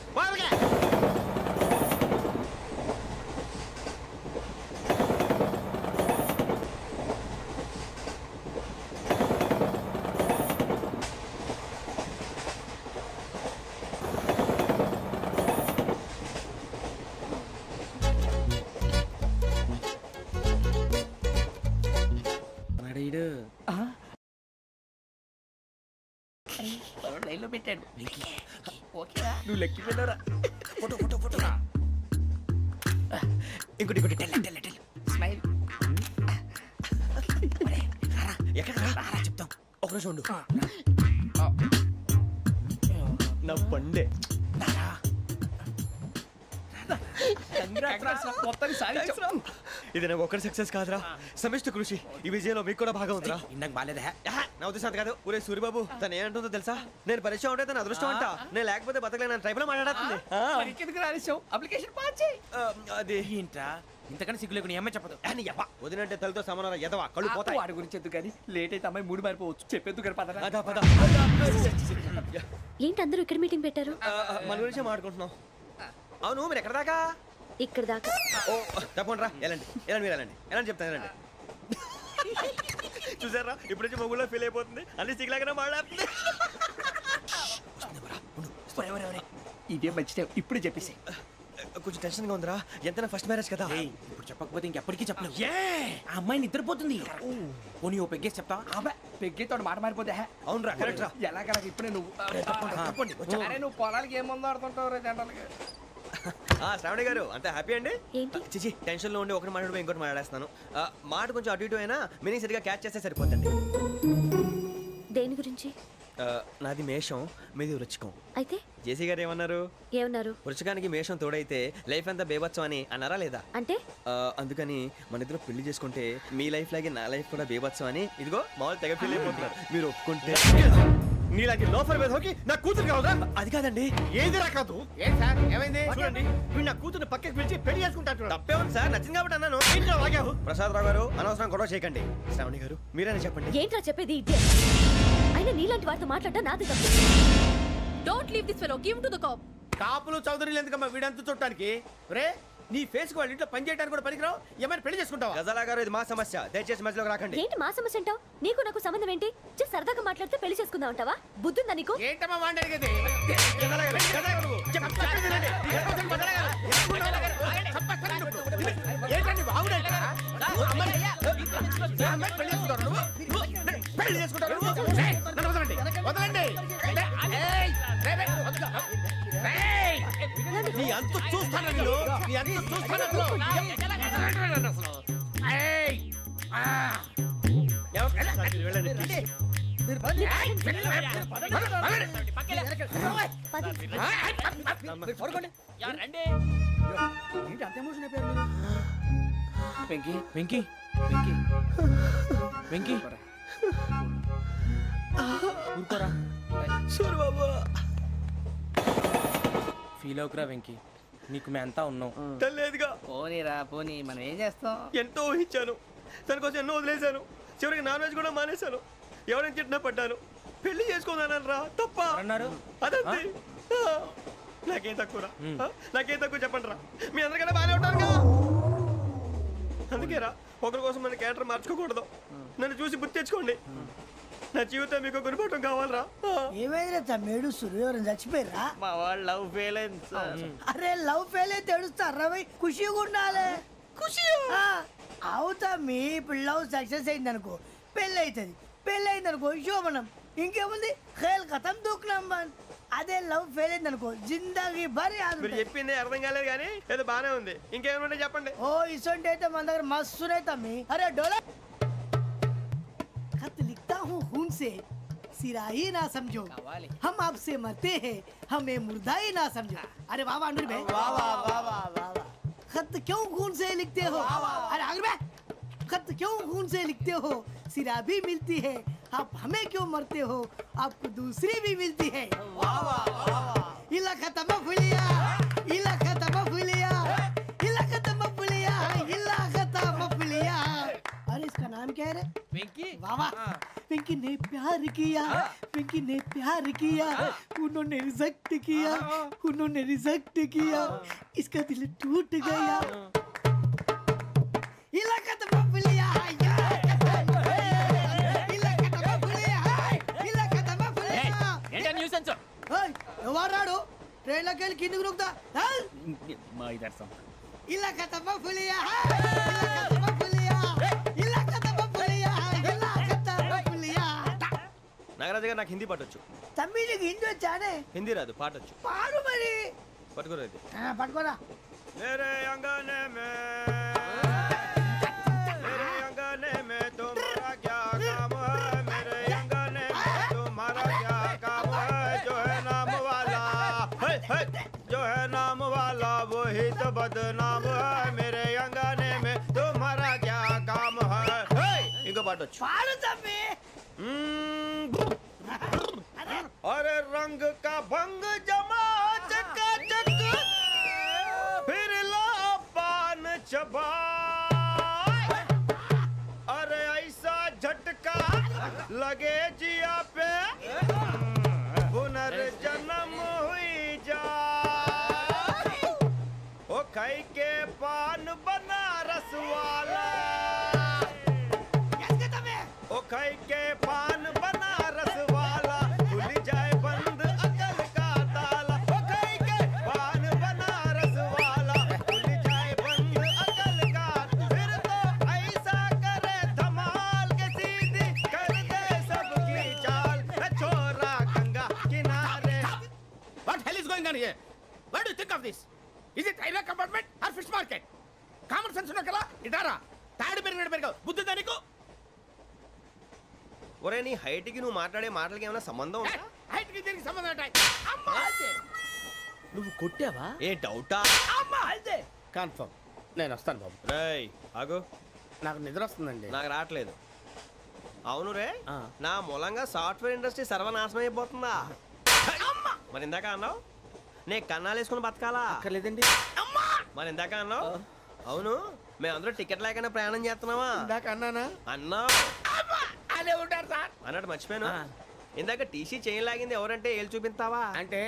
లైన్లో పెట్టాడు.
నువ్వు లెక్కి వెళ్ళరా. Photo photo photo. ఇంకోటి ఇంకోటి. Tell
smile.
ఎక్కడ చెప్తాం, ఒక రోజు ఉండు. నా పండే. ఇది నాకు ఒక్కరి సక్సెస్ కాదురా, సమిష్టి కృషి. ఈ విజయంలో మీకు కూడా భాగం ఉందిరా.
ఇందాక బాగాలేదా?
నా ఉద్దేశం కాదు. ఊరే సూర్యబాబు, తను ఏమంటుందో తెలుసా? నేను పరిచయం ఉంటే తన అదృష్టం అంట. నేను లేకపోతే బతకలేను ట్రైబుల్ మాట్లాడుతుంది.
అప్లికేషన్ పాస్ చేయి.
అది
ఏంట్రా ఇంతకన్నా సిగ్గు లేకుండా ఏమై చెప్పదు.
వదినంటే తలతో సమానం ఎదవా, కళ్ళు పోతాయి.
వాడి గురించి ఎందుకు కానీ లేట్ అయితే అమ్మాయి మూడు మారిపోవచ్చు. చెప్పేందుకు పద.
ఏంటి అందరూ ఇక్కడ మీటింగ్ పెట్టారు?
మన గురించే మాట్లాడుకుంటున్నాం. అవును మీరు ఎక్కడ దాకా?
ఇక్కడ దాకా.
ఓ తప్పకుండా రా, వెళ్ళండి వెళ్ళండి, మీరు వెళ్ళండి వెళ్ళండి చెప్తాను, వెళ్ళండి. చూసారా ఇప్పుడు నుంచి మొగుల్లో ఫీల్ అయిపోతుంది, అన్ని సిగ్లాగానే మాట్లాడుతుంది.
ఇదే మంచి ఇప్పుడు చెప్పేసి.
కొంచెం టెన్షన్ గా ఉందిరా, ఎంతైనా ఫస్ట్ మ్యారేజ్ కదా.
ఇప్పుడు చెప్పకపోతే ఇంకెప్పటికీ చెప్పలేదు. ఆ అమ్మాయి నిద్రపోతుంది. పోనీ ఓ పెగ్గేసి చెప్తా.
పెగ్గేతో మాట మారిపోతే.
అవునరా, కరెక్ట్ రా.
ఎలాగలా ఇప్పుడే నువ్వు అరే నువ్వు పొలాలకి ఏముందో ఆడుతుంటావు రే జనరల్గా.
శ్రావణి గారు అంత హ్యాపీ అండి?
ఏంటి?
చిచి టెన్షన్ లో ఉండి ఒకటి మాట్లాడిపోయి ఇంకోటి మాట్లాడేస్తాను. మాట కొంచెం అటు ఇటు అయినా మీనింగ్ సరిగా క్యాచ్ చేస్తే సరిపోతుంది.
దేని గురించి?
నాది మేషం, మీది వృచ్చికం.
అయితే
జేసీ గారు ఏమన్నారు? వృచ్చికానికి మేషం తోడైతే లైఫ్ అంతా బేబత్సం అని అన్నారా లేదా?
అంటే
అందుకని మన ఇద్దరు పెళ్లి చేసుకుంటే మీ లైఫ్ లాగే నా లైఫ్ కూడా బేబత్సం అని ఇదిగో మామూలు తెగ ఫీల్ అయిపోతున్నారు. మీరు ఒప్పుకుంటే నీలాంటి లోఫర్ మీద హోకి నా కూతురు కావదా? అది కాదండి.
ఏది రాకాదు. ఏం సార్ ఏమైంది? చూడండి వీడు నా కూతురు పక్కకి పిలిచి పెళ్లి చేసుకుంటాడు.
తప్పే ఉంది సార్, నచ్చింది కాబట్టి అన్నాను. ప్రసాద్ రావు గారు అనవసరం గొడవ చేయకండి. శ్రావణి గారు మీరైనా చెప్పండి.
ఏంట్రా చెప్పేది? అయినా నీలాంటి వారితో మాట్లాడటం నాది తప్పు.
Don't leave this fellow, give to the cop.
కాపులు చౌదరులు ఎందుకమ్మా వీడంతా చూడటానికి? రే నీ ఫేస్ కు వాళ్ళ ఇంట్లో పని చేయడానికి కూడా పనికిరావు, ఏమైనా పెళ్లి చేసుకుంటావా?
గజాలా గారు ఇది మా సమస్య, దయచేసి మధ్యలోకి రాకండి.
ఏంటి మా సమస్య అంటావు? నీకు నాకు సంబంధం ఏంటి? జస్ట్ సరదాగా మాట్లాడితే పెళ్లి చేసుకుందాం అంటావా? బుద్ధుందా నీకు?
ఏంటమ్మా వాడేది? పెళ్లి చేసుకుంటారు. వదలండి. నీ అంత చూస్తాను, నీ అంత చూస్తాను.
వెంకీ వెంకీ వెంకీ వెంకీ ఊరుకోరా. ఫీల్ అవుకురా వెంకీ, నీకు మేమంతా ఉన్నాం.
తెలియదుగా.
పోనీరా పోనీ, మనం ఏం చేస్తాం?
ఎంతో ఊహించాను, దానికోసం ఎన్నో వదిలేశాను. చివరికి నాన్ వెజ్ కూడా మానేశాను. ఎవరైనా తిట్టినా పడ్డాను. పెళ్లి చేసుకోదానని రా తప్ప
అన్నారు.
అదంతే. నాకేం తక్కువ, నాకేం తక్కువ చెప్పండి రా. మీ అందరికన్నా బాగానే ఉంటారు కదా. అందుకే రా, ఒకరి కోసం మన క్యారెక్టర్ మార్చుకోకూడదు. నన్ను చూసి గుర్తు తెచ్చుకోండి. నా జీవితం మీకు గురిపటం కావాలరా.
ఏమైనా తమ్మేడు సూర్యవరం చచ్చిపోయిరా?
మా వాళ్ళు లవ్ ఫెయిల్ అయింది సార్.
అరే లవ్ ఫెయిల్ అయితే ఏడుస్తారా? ఖుషిగా ఉండాలి. ఖుషి అవుతా. మీ పిల్లవు సక్సెస్ అయింది అనుకో పెళ్ళి అవుతుంది, పెళ్ళి అయింది అనుకో శోభనం. ఇంకేముంది ఖేల్ కథం దూకునాం బాన్. అదే లవ్ ఫెయిల్ అయింది అనుకో జిందగీ భరి.
మీరు చెప్పింది అర్థం కాలేదు కానీ ఏదో బానే ఉంది. ఇంకేమైనా చెప్పండి.
ఓ ఇసొంటి అయితే మన దగ్గర మస్తునే తమ్మి. అరే డోలా खत लिखता हूँ खून से, सिरा ही ना समझो, हम आपसे मरते हैं, हमें मुर्दा ही ना समझो. अरे वाह वाह अनुर भाई, वाह वाह वाह वाह वाह. खत क्यों खून से लिखते हो? अरे अनुर भाई, खत क्यों खून से लिखते हो? सिरा भी मिलती है, आप हमें क्यों मरते हो? आपको दूसरी भी मिलती है. वाह वाह वाह. इला खत्म फुलिया, इला खत्म फुलिया, इला खत्म फुलिया, इला खत्म फुलिया. अरे इसका नाम क्या है रे?
వెంకీ.
वाह वाह. पिंकी ने प्यार किया, पिंकी ने प्यार किया, उन्होंने रिजेक्ट किया, उन्होंने रिजेक्ट किया, इसका दिल टूट गया. इलाका तो बबलिया है, इलाका तो बबलिया है, इलाका तो बबलिया.
ఏంటా న్యూసెన్స్?
ओए ఎవరాడు ట్రైన్ లోకి వెళ్ళి కిందికి రుకుతా?
మా ఇదర్సం.
इलाका तो बबलिया है, इलाका तो बबलिया, इलाका तो बबलिया, इलाका तो बबलिया.
నాగరాజు గారు నాకు హిందీ పాటొచ్చు.
తమ్మి నీకు హిందీ వచ్చానే?
హిందీ రాదు, పాటొచ్చు.
పాడు మరి.
పట్టుకోలేదు.
పట్టుకోరా.
मेरे अंगने में, मेरे अंगने में तुम्हारा क्या काम है? मेरे अंगने में तुम्हारा क्या काम है? जो है नाम वाला, जो है नाम वाला वही तो बदनाम है. मेरे अंगने में तुम्हारा क्या काम है? इनको पाटो.
पाड़ो तम्मी.
अरे रंग का भंग जमा चकाचक, फिर ला पान चबा. अरे ऐसा झटका लगे जिया पे, पुनर्जन्म हुई जा. खाई के पान बनारस वाला ओ खाई के पान बनारस वाला खुल जाए बंद अकल का ताला ओ खाई के पान बनारस वाला खुल जाए बंद अकल का फिर तो ऐसा करे धमाल के सीधी कर दे सबकी चाल छोरा गंगा किनारे
What hell is going on here? What do you think of this? Is it railway compartment or fish market? Common sense ఉన్న కదా ఇటారా తాడు పెరిగావు బుద్ధి దానికి
ఒరే నీ హైట్ కి నువ్వు మాట్లాడే మాటలకి ఏమైనా సంబంధం ఉందా?
హైట్ కి దీనికి సంబంధం ఉంటాయి. అమ్మా అదే
నువ్వు కొట్టావా?
ఏ డౌటా?
అమ్మా అదే కన్ఫర్మ్ నేను వస్తాను బాబు.
రేయ్ ఆగు,
నాకు నిద్ర వస్తుందండి.
నాకు రావట్లేదు. అవును రే, నా మూలంగా సాఫ్ట్వేర్ ఇండస్ట్రీ సర్వనాశనం అయిపోతుందా? మరి ఇందాక అన్నావు నే కన్నాలు వేసుకుని బతకాలా?
అక్కర్లేదండి.
మరి ఇందాక అన్నావు అవును మేమందరూ టికెట్ లేకుండా ప్రయాణం చేస్తున్నావా?
ఇందాక అన్నానా?
అన్నావు.
అదే ఉంటారు సార్.
అన్నట్టు మర్చిపోయాను, ఇందాక టీసీ చైన్ లాగింది ఎవరంటే ఏళ్ళు చూపిస్తావా?
అంటే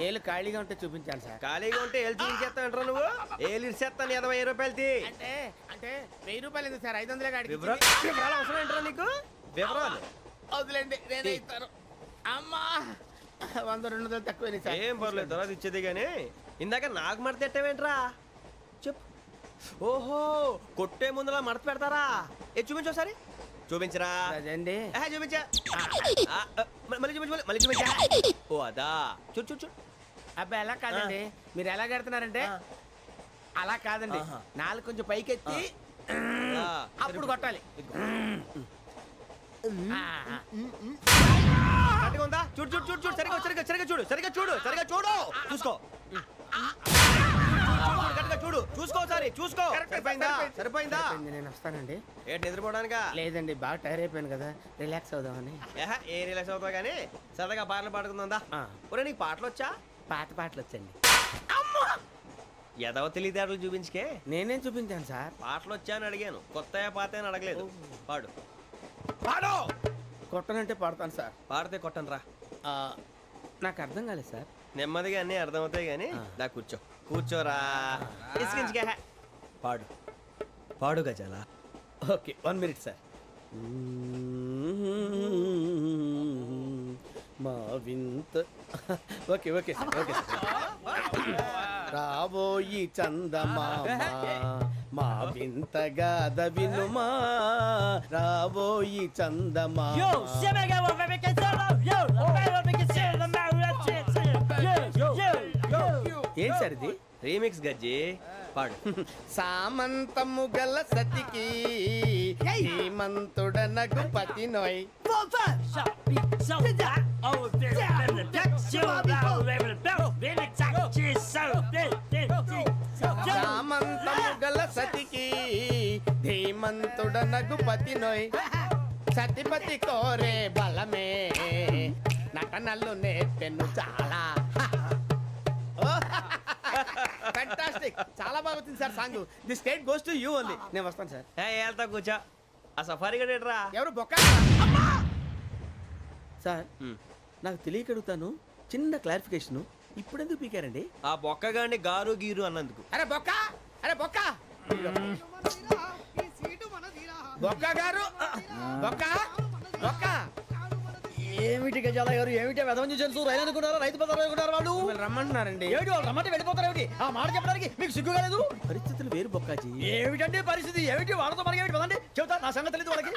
ఏళ్ళు ఖాళీగా ఉంటే చూపించాను సార్.
ఖాళీగా ఉంటే ఏళ్ళు చూపించేస్తానంటారా నువ్వు? ఏళ్ళు ఇచ్చేస్తాను 20 రూపాయలు తీ.
అంటే 1000 రూపాయలు ఎందుకు సార్? 500 కాడికి
వివరాలు అవసరం ఏంటరా నీకు? వివరాలు
వదిలేండి, నేనే ఇస్తాను. అమ్మా 100-200 తక్కువ సార్.
ఏం పర్లేదు, తర్వాత ఇచ్చేది కానీ ఇందాక నాకు మడత పెట్టావేంట్రా? చెప్పు. ఓహో, కొట్టే ముందులా మడత పెడతారా? ఏ చూపించు ఒకసారి. చూపించరా?
అదండి
చూపించా. మళ్ళీ చూపించు, మళ్ళీ చూపించా. ఓ అదా, చూడు చూడు చూడు.
అబ్బాయి ఎలా కాదండి, మీరు ఎలా కడుతున్నారంటే అలా కాదండి, నాలుగు కొంచెం పైకెత్తి అప్పుడు కొట్టాలి.
కరెక్ట్గా ఉందా? చూడు చూడు చూడు చూడు, సరిగా సరిగా సరిగా చూడు, సరిగా చూడు, సరిగా చూడు, చూసుకో. కరెక్ట్గా చూడు, చూసుకో ఒకసారి, చూసుకో. సరిపోయిందా? సరిపోయిందా?
నేను వస్తానండి.
ఏంటి నిద్రపోవడానికా?
లేదండి, బాగా టైర్ అయిపోయాను కదా, రిలాక్స్ అవుదామని.
ఏ రిలాక్స్ అవుతావు కానీ సరదాగా పాటలు పాడుకుందా? ఒరే నీకు పాటలు వచ్చా?
పాటలు వచ్చండి.
ఎదవ తెలివితేటలు చూపించుకే.
నేనేం చూపించాను సార్?
పాటలు వచ్చా అని అడిగాను, కొత్త పాత అని అడగలేదు. పాడు
పాడు. కొట్టనంటే పాడతాను సార్.
పాడితే కొట్టను రా.
నాకు అర్థం కాలేదు సార్.
నెమ్మదిగా అన్నీ అర్థమవుతాయి కానీ దా కూర్చో. కూర్చోరా. పాడు పాడు గజాల.
Okay, 1 minute sir. మా వింత. Okay okay sir, okay sir. రాబోయి చందమామ మా వింత గాథ వినుమా, రాబోయి చందమామ. ఏంటి సార్ ఇది?
రీమిక్స్ గజ్జి. పాడు.
సామంతము గల సతికి హేమంతుడనగు పతి నోయ్. సామంతము గల సతికి ధీమంతుడనగు పతి నోయ్. సతిపతి కోరే బలమే నటనలు నేర్పెను చాలా. ఫ్యాంటాస్టిక్, చాలా బాగా వచ్చింది sir song. The state goes to you only. నేను వస్తాను సార్.
వెళ్తా కూర్చో. ఆ సఫారీ గడేట్రా.
ఎవరు బొక్క సార్? నాకు తెలియక అడుగుతాను, చిన్న క్లారిఫికేషన్. ఇప్పుడు ఎందుకు పీకారండి?
ఆ బొక్కగాండి గారు గీరు అన్నందుకు.
అరే బొక్క, అరే బొక్క, బొక్క గారు, బొక్క బొక్క. ఏమిటి గజాల గారు, ఏమిటి వెదవం చూసాను? రైలు అనుకున్నారా? రైతు బజార్ అనుకున్నారా? వాళ్ళు రమ్మంటున్నారండి. ఏమిటి వాళ్ళు రమ్మంటే వెళ్ళిపోతారు? ఏమిటి ఆ మాట చెప్పడానికి మీకు సిగ్గు కాలేదు? పరిస్థితులు వేరు బొక్కాజీ. ఏమిటండి పరిస్థితి? ఏమిటి వాళ్ళతో మనకి ఏమిటి? పదండి చెబుతా, నా సంగతి తెలియదు వాళ్ళకి.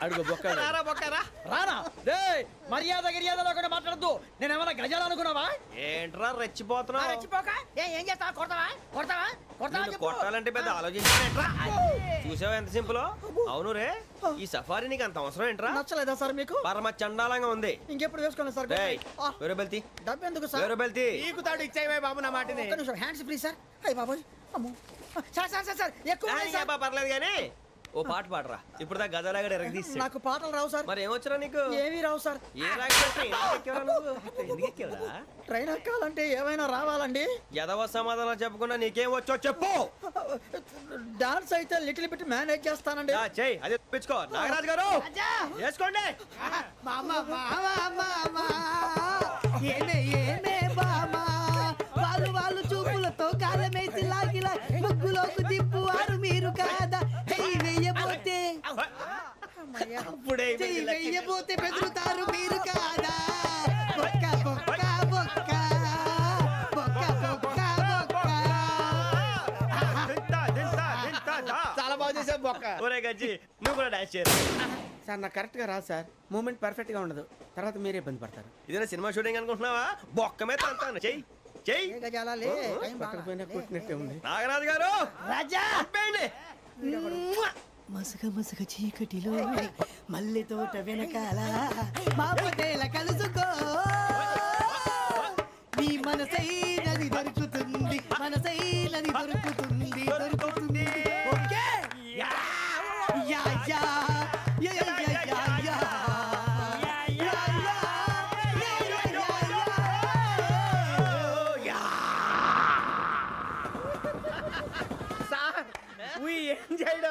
అడుగు బొక్క.
రారా బొక్కరా.
రానా? మర్యాద గిర్యాద లేకుండా మాట్లాడద్దు. నేను ఏమన్నా గజాలు అనుకున్నావా?
ఏంట్రా రెచ్చిపోతున్నా?
రెచ్చిపోక ఏం చేస్తావా? కొడతావా? కొడతావా?
కొట్టాలంటే పెద్ద ఆలోచించానేంట్రా? చూసావా ఎంత సింపుల్? అవును రే, ఈ సఫారీ నీకు అంత అవసరం ఏంట్రా?
నచ్చలేదా సార్ మీకు?
పరమ చండాలంగా ఉంది.
ఇంకెప్పుడు వేసుకోండి సార్.
వేరే బెల్తి.
డబ్బు ఎందుకు సార్?
వేరే బెల్తి.
నీకు తాడు ఇచ్చేవే బాబు నా మాటని. Hands free sir. అయ్య బాబోయ్, అమ్మో సార్ సార్ సార్ ఎక్కువ
పర్లేదు కానీ ఓ పాట పాడరా. ఇప్పుడు దా గదలాగడ ఎరగదీసి.
నాకు పాటలు రావు సార్.
మరి ఏమొచ్చరా నీకు?
ఏమీ రావు సార్.
ఏ
ట్రైన్ ఎక్కాలంటే ఏమైనా రావాలండి.
ఎదవ సమాధానం చెప్పకుండా నీకేం వచ్చో చెప్పు.
డాన్స్ అయితే లిటిల్ బిట్ మేనేజ్ చేస్తానండి.
చెయ్యి, అదే తెప్పించుకో. నాగరాజు గారు వేసుకోండి.
వాళ్ళు చూపుల ముగ్గులోకి తిప్పువారు మీరు కాదా చెయ్యి వెయ్యబోతే చెయ్యి వెయ్యబోతే బెదురుతారు మీరు కాదా బొక్క బొక్క బొక్క బొక్క బొక్క బొక్క
చాలా బాగా చేసావు బొక్క.
ఒరే గజ్జి నువ్వు కూడా డాన్స్ చేయరు
సార్ నాకు కరెక్ట్ గా రాదు సార్. మూమెంట్ పర్ఫెక్ట్ గా ఉండదు, తర్వాత మీరే ఇబ్బంది పడతారు.
ఇదేనా సినిమా షూటింగ్ అనుకుంటున్నావా? బొక్క మీద అంటాను. చెయ్యి చెయ్యి.
పట్టకపోయినా కొట్టినట్టే ఉంది.
నాగరాజు గారు
రాజా
చంపేయండి.
మసక మసక చీకటిలో మల్లె తోట వెనకాల మా పటేల కలుసుకో నీ మనసైనది దొరుకుతుంది మనసైనది దొరుకుతుంది దొరుకుతుంది okay yeah yeah yeah yeah yeah yeah yeah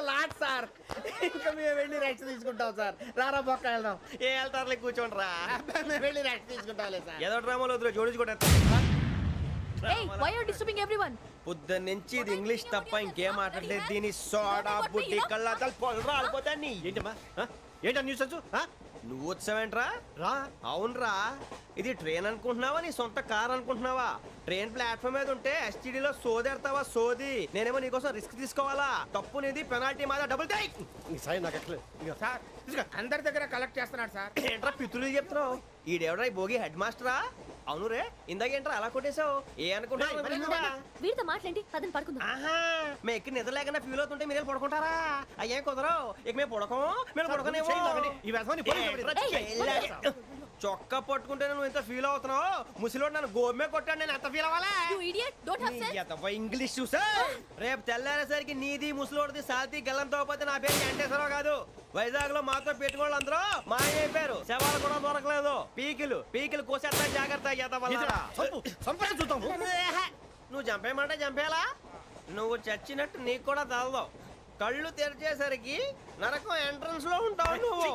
lot sir. ఇంకా మేము వెళ్ళి రెస్ట్ తీసుకుంటాం సార్. రారా బొక్క వెళ్దాం.
ఏ వెళ్తారులే కూర్చోండి రా.
మేము వెళ్ళి రెస్ట్ తీసుకుంటాంలే సార్.
ఏదో డ్రామాలో వద్దు జోడించుకుంటా. పొద్దున్న నుంచి ఇది ఇంగ్లీష్ తప్ప ఇంకేం మాట్లాడలేదు. దీని సోడా బుద్ధి కళ్ళ పొలం రాలిపోతా.
ఏంటమ్మా ఏంటా న్యూస్ వచ్చు?
నువ్వు వచ్చావేంట్రా? రా. అవునరా, ఇది ట్రైన్ అనుకుంటున్నావా నీ సొంత కార్ అనుకుంటున్నావా? ట్రైన్ ప్లాట్ఫామ్ మీద ఉంటే ఎస్టీడీలో సోదేడతావా సోది. నేనేమో నీకోసం రిస్క్ తీసుకోవాలా? తప్పు నీది, పెనాల్టీ మాదా, డబుల్ టై.
సాయి నాకు ఎక్కలేదు
సార్ అందరి దగ్గర కలెక్ట్ చేస్తున్నాడు సార్.
ఏంట్రా పితులు చెప్తున్నావు? ఈడెవడ్రా ఈ భోగి హెడ్ మాస్టరా? అవును రే, ఇందాకేంట్రా అలా కొట్టేశావు? ఏ అనుకుంటున్నావు?
వీడితో మాట్లాడి పదని పడుకుందాం.
ఆహా, మేము ఎక్కి నిద్ర లేకుండా ఫీల్ అవుతుంటే మీరే పడుకుంటారా? అయ్యేం కుదరవు. ఇక మేము పడకం, మేము పడుకునేమో. చొక్కా పట్టుకుంటే నువ్వు ఎంత ఫీల్ అవుతున్నావు? ముసలివాడు నన్ను గోమే కొట్టాడు, నేను ఎంత ఫీల్ అవ్వాలా? ఇంగ్లీష్ చూసా. రేపు తెల్లారేసరికి నీది ముసలివాడిది సాల్తీ గల్లంతో పోతే నా పేరు వెంకటేశ్వరరావు కాదు. వైజాగ్ లో మాతో పెట్టుకోళ్ళు అందరూ మాయైపోయారు. శవాలు కూడా దొరకలేదు. పీకిలు కోసేస్తా జాగ్రత్త. నువ్వు చంపేయమంటే చంపేలా? నువ్వు చచ్చినట్టు నీకు కూడా తగదు. కళ్ళు తెరిచేసరికి నరకం ఎంట్రన్స్ లో ఉంటావు నువ్వు.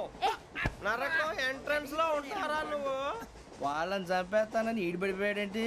నరకం ఎంట్రన్స్ లో ఉంటారా నువ్వు?
వాళ్ళని చంపేస్తానని ఈడిపడిపోయాడేంటి?